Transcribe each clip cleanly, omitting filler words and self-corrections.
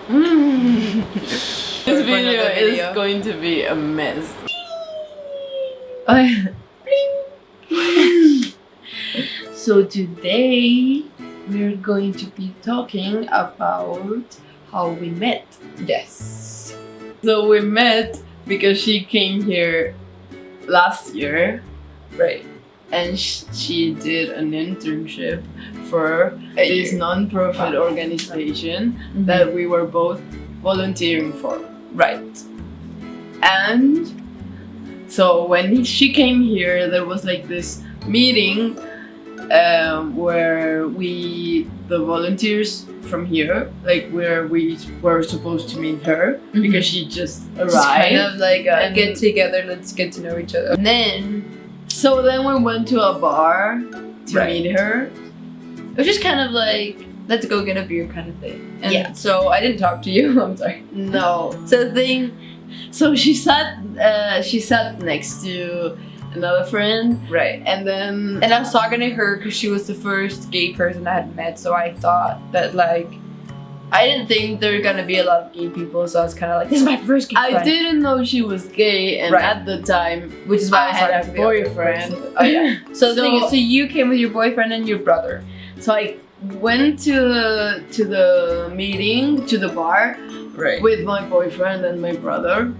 This video is going to be a mess. So today we're going to be talking about how we met. Yes. So we met because she came here last year, Right. and she did an internship for this non-profit organization that we were both volunteering for. Right. And so when she came here, there was like this meeting where the volunteers from here, like where we were supposed to meet her because she just arrived. Just kind of like a And- get together, let's get to know each other. And then we went to a bar to Right. meet her. It was just kind of like, let's go get a beer kind of thing. And Yeah. so I didn't talk to you, I'm sorry. No. So the thing, So she sat next to another friend, right. and then And I was talking to her because she was the first gay person I had met, so I thought that like, I didn't think there were gonna be a lot of gay people, so I was kind of like, this is my first gay friend. I didn't know she was gay, and Right. at the time, Which is why I was had talking a to the other boyfriend. person. Oh yeah. So the thing is, so you came with your boyfriend and your brother. So I went to the meeting, to the bar, Right. with my boyfriend and my brother.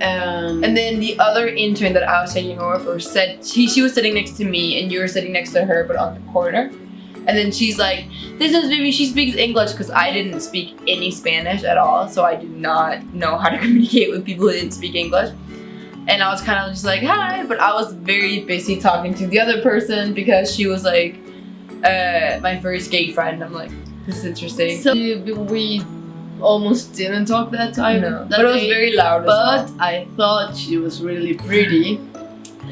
And then the other intern that I was taking over for said she was sitting next to me and you were sitting next to her but on the corner. And then she's like, this is Vivi, she speaks English, because I didn't speak any Spanish at all, so I did not know how to communicate with people who didn't speak English. And I was kind of just like, hi, but I was very busy talking to the other person because she was like my first gay friend. I'm like, this is interesting. So we almost didn't talk that time. No, that but it was day, very loud as But well. I thought she was really pretty.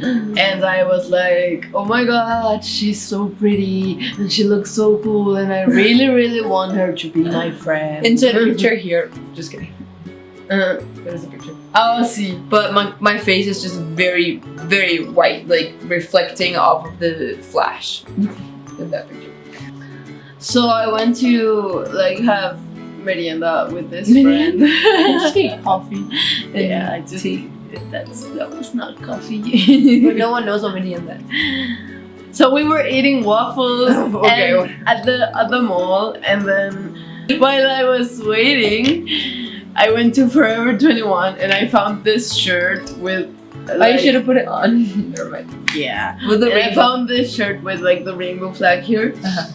And I was like, oh my god, she's so pretty and she looks so cool, and I really, really want her to be my friend. Insert a picture here. Just kidding. There's a picture. I'll see. But my face is just very, very white, like reflecting off of the flash in that picture. So I went to like have merienda with this friend. Coffee. Yeah, I just tea. that was not coffee. But no one knows what merienda is. So we were eating waffles Okay. and at the mall, and then while I was waiting, I went to Forever 21 and I found this shirt with. I should have put it on. Never mind. Yeah. With the And I rainbow. found this shirt with like the rainbow flag here. Uh-huh.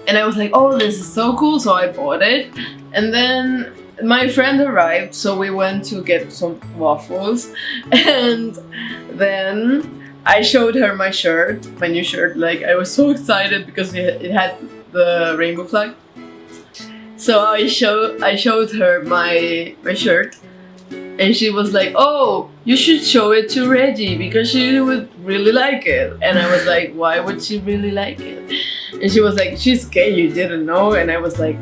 And I was like, oh, this is so cool, so I bought it. And then my friend arrived, so we went to get some waffles. And then I showed her my shirt, my new shirt. Like, I was so excited because it had the rainbow flag. So I showed her my shirt. And she was like, oh, you should show it to Regi because she would really like it. And I was like, why would she really like it? And she was like, she's gay, you didn't know? And I was like,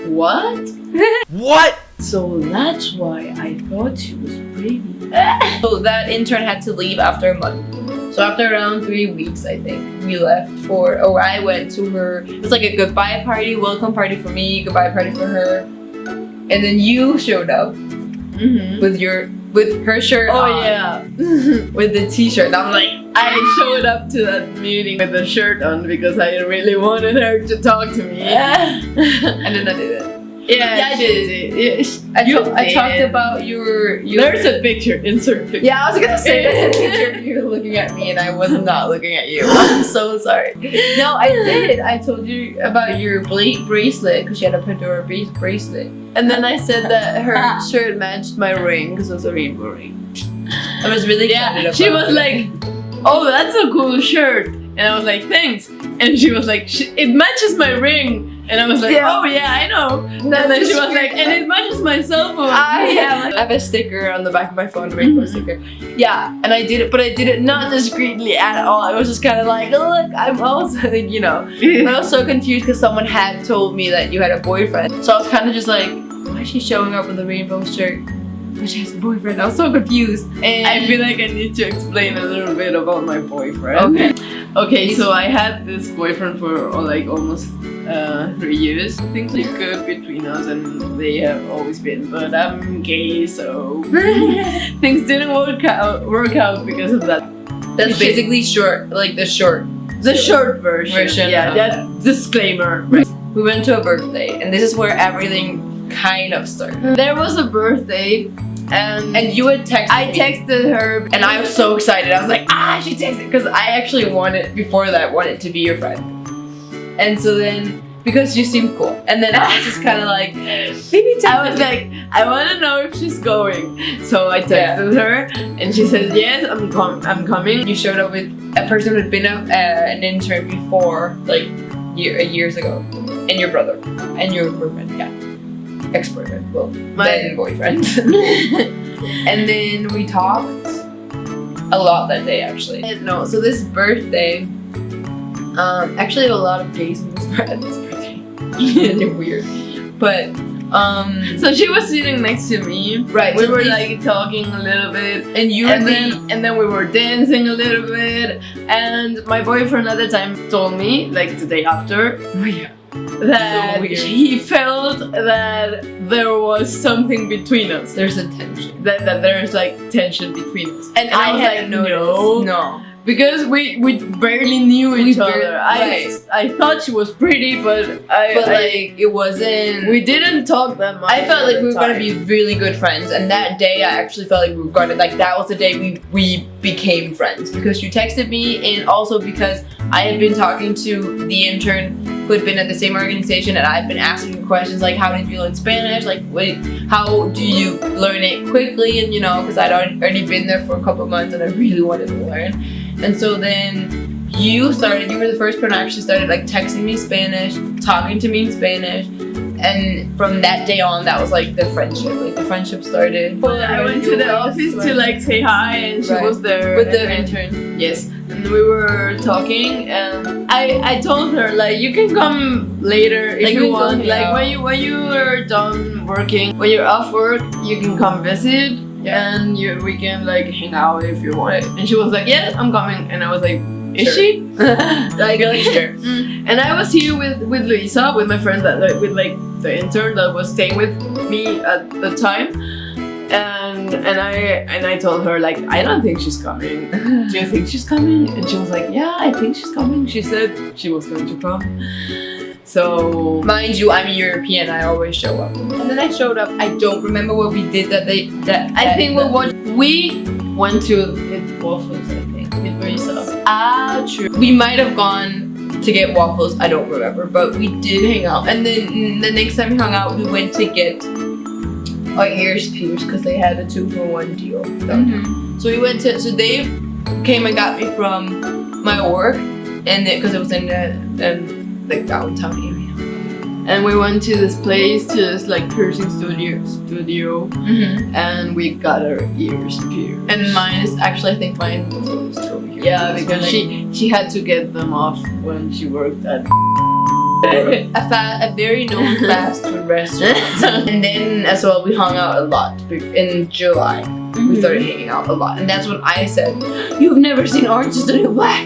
what? What? So that's why I thought she was pretty. So that intern had to leave after a month. So after around 3 weeks, I think, we left I went to her, it was like a goodbye party, welcome party for me, goodbye party for her. And then you showed up with her shirt Oh on, yeah. with the t-shirt. And I'm like, I showed up to that meeting with the shirt on because I really wanted her to talk to me. and then I did it. Yeah, I she did. did. I talked about your There's a picture, insert picture. Yeah, I was gonna say there's a picture of you looking at me and I was not looking at you. I'm so sorry. No, I did. I told you about your bracelet because she had a Pandora bracelet. And then I said that her shirt matched my ring because it was a rainbow ring. I was really excited Yeah, about she was it. like, oh, that's a cool shirt. And I was like, thanks. And she was like, it matches my ring. And I was like, Yeah. oh yeah, I know. And then she was like, and it matches my cell phone. I have a sticker on the back of my phone, a rainbow sticker. Yeah, and I did it, but I did it not discreetly at all. I was just kind of like, oh, look, I'm also, you know. But I was so confused because someone had told me that you had a boyfriend. So I was kind of just like, why is she showing up with a rainbow shirt? But she has a boyfriend. I was so confused. And I feel like I need to explain a little bit about my boyfriend. Okay. Okay, so I had this boyfriend for like almost 3 years. Things are good between us, and they have always been. But I'm gay, so things didn't work out because of that. That's basically short, like the short version. Yeah, of that disclaimer. Right. We went to a birthday, and this is where everything kind of started. There was a birthday, and you had texted I me. texted her, And I was so excited. I was like, she texted. Because I actually wanted to be your friend. And so then, because you seemed cool. And then I was just kind of like, maybe I was like, I want to know if she's going. So I texted her, and she said, yes, I'm coming. You showed up with a person who had been an intern before, like years ago. And your brother. And your boyfriend, yeah. Ex-boyfriend, well, then boyfriend. And then we talked a lot that day, actually. No, so this birthday, actually a lot of gays in this birthday. They're weird. But, so she was sitting next to me. Right. We were like talking a little bit. And then we were dancing a little bit. And my boyfriend at the time told me, like the day after, that So weird. he felt that there was something between us. there's a tension. That there's like tension between us. And I I was hadn't like, noticed. no. Because we barely knew each other. I thought she was pretty, but it wasn't. we didn't talk that much. I felt like at we the were gonna time. be really good friends, and that day I actually felt like we were gonna that was the day we became friends because you texted me, and also because I had been talking to the intern who had been at the same organization, and I've been asking questions like, how did you learn Spanish? Like, how do you learn it quickly? And because I'd already been there for a couple of months, and I really wanted to learn. And so then you were the first person who actually started like texting me Spanish, talking to me in Spanish, and from that day on, that was like the friendship. Like the friendship started. Well, I went to the office to like say hi, and she was there with the and- intern. Yes, and we were talking, and I told her like you can come later if Like, you we can go want. hang Like out. when you are done working, when you're off work, you can come visit. Yeah. And we can like hang out if you want it. And she was like, yes, I'm coming. And I was like, is Sure. she? Like, you're like, sure. And I was here with Luisa, with my friend with like the intern that was staying with me at the time. And I told her like, I don't think she's coming. Do you think she's coming? And she was like, yeah, I think she's coming. She said she was going to come. So Mind you, I'm European. I always show up. And then I showed up. I don't remember what we did that day. we went to Waffles, I think, with Marisa. True. We might have gone to get waffles. I don't remember, but we did hang out. And then the next time we hung out, we went to get our ears pierced because they had a 2-for-1 deal. So we went to. So Dave came and got me from my work, and because it was in the like downtown area. And we went to this place, to this like piercing studio, and we got our ears pierced. And mine is actually, I think mine was over here. Yeah, because she had to get them off when she worked at a very known fast food restaurant. And then as well, we hung out a lot in July. We started hanging out a lot, and that's when I said, "You've never seen Orange Is the New Black,"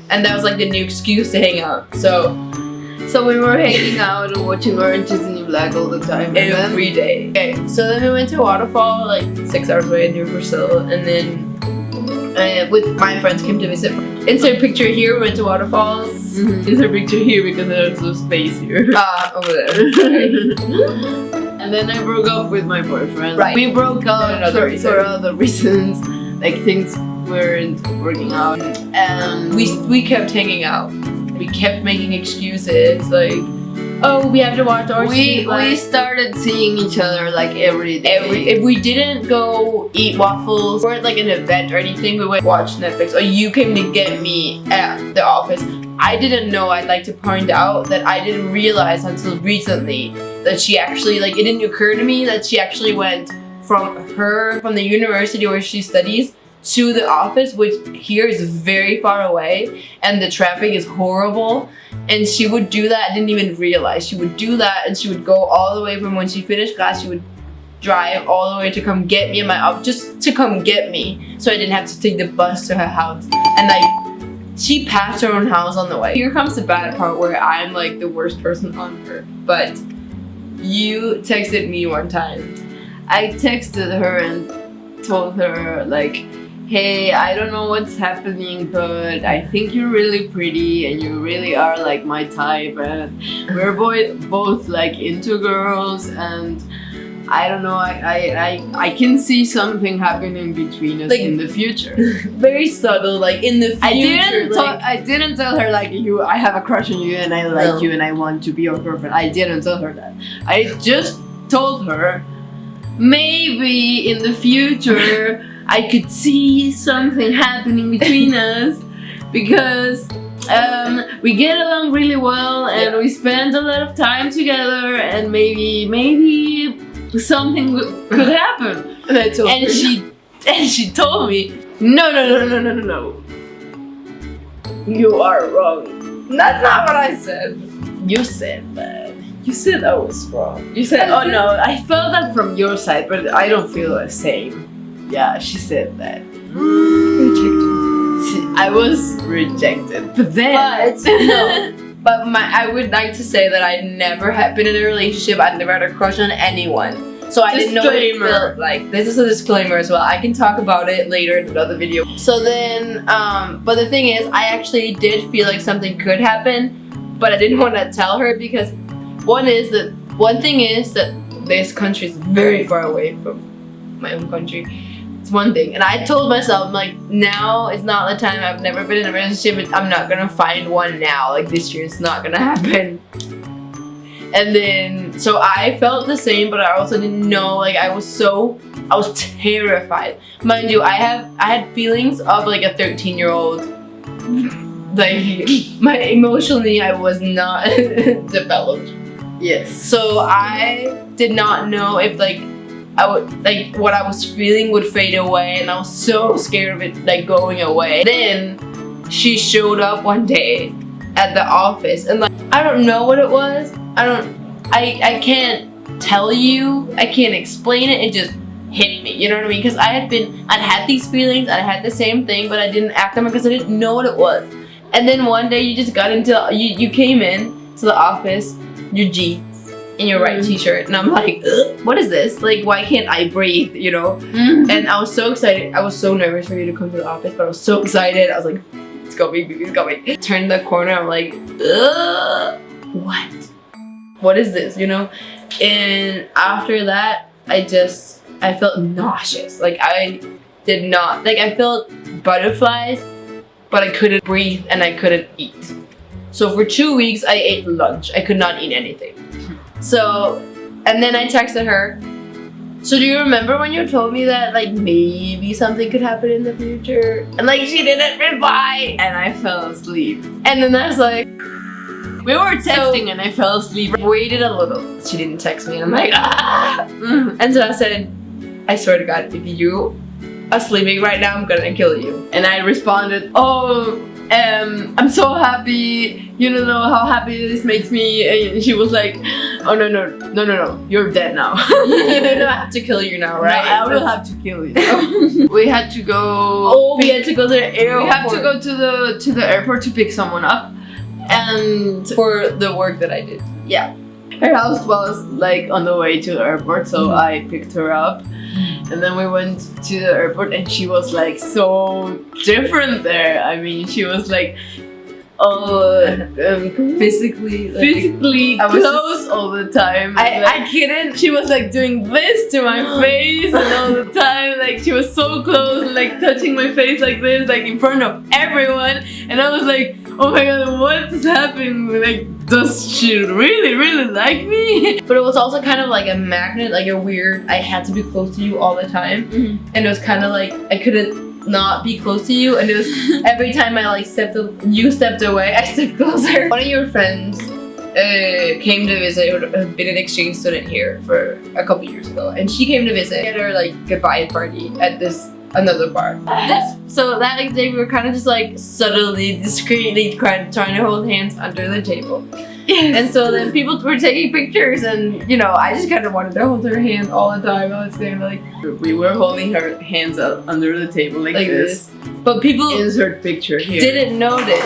and that was like the new excuse to hang out. So we were hanging out and watching Orange Is the New Black all the time. Every day. Okay, so then we went to a waterfall like 6 hours away near Brazil, and then with my friends came to visit. Insert picture here, we went to waterfalls. Insert picture here because there's no space here. Over there. And then I broke up with my boyfriend. Right. We broke up for other reasons. Like things weren't working out. And we kept hanging out. We kept making excuses like, oh, we have to watch Orange Is the New Black. we started seeing each other like every day. If we didn't go eat waffles or at like an event or anything, we would watch Netflix. Or you came to get me at the office. I didn't know. I'd like to point out that I didn't realize until recently that she actually it didn't occur to me that she actually went from the university where she studies to the office, which here is very far away and the traffic is horrible. And she would do that. I didn't even realize she would do that, and she would go all the way from when she finished class. She would drive all the way to come get me in my office, just to come get me, so I didn't have to take the bus to her house. And she passed her own house on the way. Here comes the bad part where I'm like the worst person on earth. But you texted me one time. I texted her and told her like, hey, I don't know what's happening, but I think you're really pretty and you really are like my type, and we're both like into girls, and I don't know, I can see something happening between us like, in the future. Very subtle, like in the future. I didn't tell her like I have a crush on you and I like you and I want to be your girlfriend. I didn't tell her that. I just told her maybe in the future I could see something happening between us because we get along really well and we spend a lot of time together, and maybe something could happen. And she told me, no, you are wrong. That's not what I said. You said that. You said I was wrong. You said, oh no, I felt that from your side, but I don't feel the same. Yeah, she said that. Rejected. I was rejected. But then... But I would like to say that I never had been in a relationship. I never had a crush on anyone. So I didn't know what it felt like. This is a disclaimer as well. I can talk about it later in another video. So then, but the thing is, I actually did feel like something could happen, but I didn't want to tell her because one thing is that this country is very far away from my own country. It's one thing. And I told myself, I'm like, now is not the time. I've never been in a relationship. I'm not going to find one now. Like this year, it's not going to happen. And then, so I felt the same, but I also didn't know, like I was terrified. Mind you, I had feelings of like a 13-year-old. Like, emotionally, I was not developed. Yes. So I did not know if like, what I was feeling would fade away, and I was so scared of it like going away. Then she showed up one day at the office, and like I don't know what it was. I can't tell you. I can't explain it. It just hit me. You know what I mean? Because I'd had these feelings. I had the same thing, but I didn't act on it because I didn't know what it was. And then one day you just got into you came in to the office, your jeans and your white t-shirt, and I'm like, what is this? Like, why can't I breathe? You know? And I was so excited. I was so nervous for you to come to the office, but I was so excited. I was like, it's coming, baby, it's coming. Turned the corner. I'm like, what is this? You know? And after that, I felt nauseous. Like I felt butterflies, but I couldn't breathe and I couldn't eat. So for 2 weeks, I ate lunch. I could not eat anything. So, and then I texted her. So do you remember when you told me that like maybe something could happen in the future? And like she didn't reply, and I fell asleep. And then I was like, we were texting and I fell asleep. Waited a little. She didn't text me, and I'm like, ah! And so I said, I swear to God, if you are sleeping right now, I'm gonna kill you. And I responded, oh, I'm so happy. You don't know how happy this makes me. And she was like, oh no, you're dead now. You know I have to kill you now, right? No, I will have to kill you. We had to go. Oh, we had to go to the airport. We had to go to the airport to pick someone up, and for the work that I did. Yeah, her house was like on the way to the airport, so I picked her up. And then we went to the airport, and she was like so different there. I mean, she was like physically close all the time. I couldn't. She was like doing this to my face and all the time. Like she was so close, like touching my face like this, like in front of everyone. And I was like, oh my God, what's happening? Like, does she really like me? But it was also kind of like a magnet, like a weird, I had to be close to you all the time. And it was kind of like, I couldn't not be close to you. And it was every time I like you stepped away, I stepped closer. One of your friends came to visit, who had been an exchange student here for a couple years ago. And she came to visit. We had her like goodbye party at this another bar. So that like, day we were kind of just like subtly, discreetly trying to hold hands under the table. And so then people were taking pictures, and you know, I just kind of wanted to hold her hand all the time. I was there like, we were holding her hands up under the table like this. But people Insert picture here. didn't notice.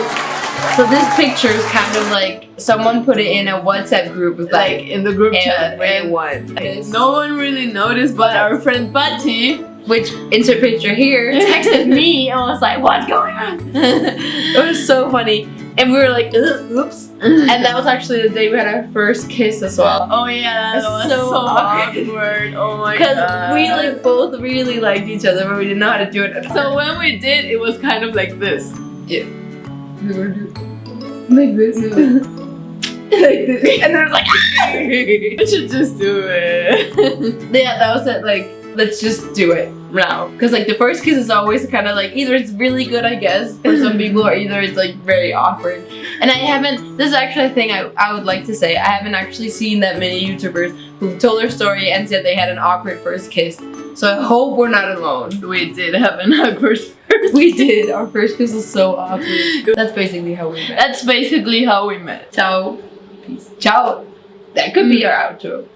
So this picture is kind of like someone put it in a WhatsApp group with like in the group chat. and No one really noticed, but our friend Patty, which insert picture here, texted me and was like, "What's going on?" It was so funny, and we were like, "Oops!" And that was actually the day we had our first kiss as well. oh yeah, that was so awkward. Oh my god. Because we like both really liked each other, but we didn't know how to do it at all. So when we did, it was kind of like this. Yeah. We were like this. Like this. And then it was like, We should just do it. yeah, that was it. Like, let's just do it now. Because like the first kiss is always kind of like either it's really good, I guess, for some people, or either it's like very awkward. And I haven't. This is actually a thing I would like to say. I haven't actually seen that many YouTubers who've told their story and said they had an awkward first kiss. So I hope we're not alone. We did have an awkward first. We did. Our first kiss was so awkward. That's basically how we met. That's basically how we met. Ciao. Peace. Ciao. That could be our outro.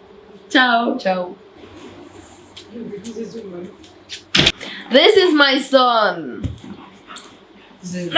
Ciao. Ciao. This is my son. This is